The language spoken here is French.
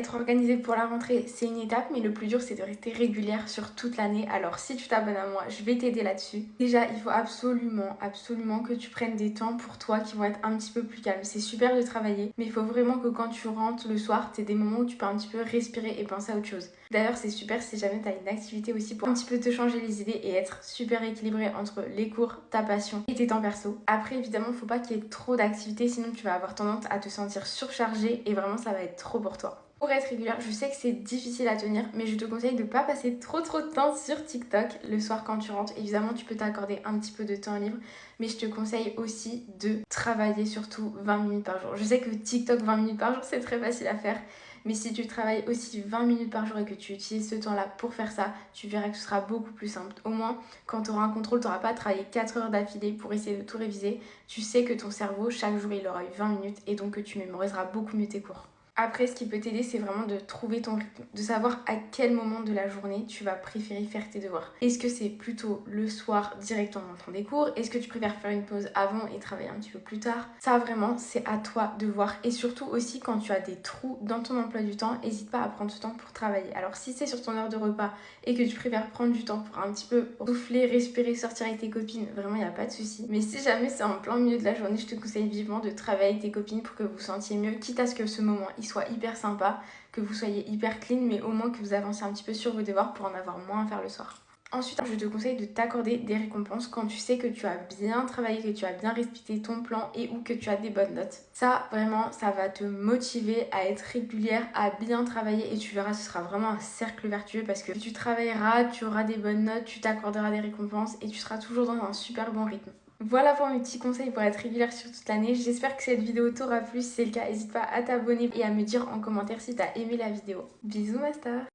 Être organisée pour la rentrée, c'est une étape, mais le plus dur, c'est de rester régulière sur toute l'année. Alors, si tu t'abonnes à moi, je vais t'aider là-dessus. Déjà, il faut absolument que tu prennes des temps pour toi qui vont être un petit peu plus calmes. C'est super de travailler, mais il faut vraiment que quand tu rentres le soir, tu aies des moments où tu peux un petit peu respirer et penser à autre chose. D'ailleurs, c'est super si jamais tu as une activité aussi pour un petit peu te changer les idées et être super équilibré entre les cours, ta passion et tes temps perso. Après, évidemment, il ne faut pas qu'il y ait trop d'activités, sinon tu vas avoir tendance à te sentir surchargé et vraiment, ça va être trop pour toi. Pour être régulière, je sais que c'est difficile à tenir, mais je te conseille de ne pas passer trop de temps sur TikTok le soir quand tu rentres. Évidemment, tu peux t'accorder un petit peu de temps libre, mais je te conseille aussi de travailler surtout 20 minutes par jour. Je sais que TikTok 20 minutes par jour, c'est très facile à faire, mais si tu travailles aussi 20 minutes par jour et que tu utilises ce temps-là pour faire ça, tu verras que ce sera beaucoup plus simple. Au moins, quand tu auras un contrôle, tu n'auras pas à travailler 4 heures d'affilée pour essayer de tout réviser. Tu sais que ton cerveau, chaque jour, il aura eu 20 minutes et donc que tu mémoriseras beaucoup mieux tes cours. Après, ce qui peut t'aider, c'est vraiment de trouver ton rythme, de savoir à quel moment de la journée tu vas préférer faire tes devoirs. Est-ce que c'est plutôt le soir directement en rentrant des cours? Est-ce que tu préfères faire une pause avant et travailler un petit peu plus tard? Ça vraiment, c'est à toi de voir. Et surtout aussi, quand tu as des trous dans ton emploi du temps, n'hésite pas à prendre ce temps pour travailler. Alors si c'est sur ton heure de repas et que tu préfères prendre du temps pour un petit peu souffler, respirer, sortir avec tes copines, vraiment, il n'y a pas de souci. Mais si jamais c'est en plein milieu de la journée, je te conseille vivement de travailler avec tes copines pour que vous sentiez mieux, quitte à ce que ce moment il soit hyper sympa, que vous soyez hyper clean, mais au moins que vous avancez un petit peu sur vos devoirs pour en avoir moins à faire le soir. Ensuite, je te conseille de t'accorder des récompenses quand tu sais que tu as bien travaillé, que tu as bien respecté ton plan et ou que tu as des bonnes notes. Ça, vraiment, ça va te motiver à être régulière, à bien travailler et tu verras, ce sera vraiment un cercle vertueux parce que tu travailleras, tu auras des bonnes notes, tu t'accorderas des récompenses et tu seras toujours dans un super bon rythme. Voilà pour mes petits conseils pour être régulière sur toute l'année. J'espère que cette vidéo t'aura plu. Si c'est le cas, n'hésite pas à t'abonner et à me dire en commentaire si t'as aimé la vidéo. Bisous, ma star!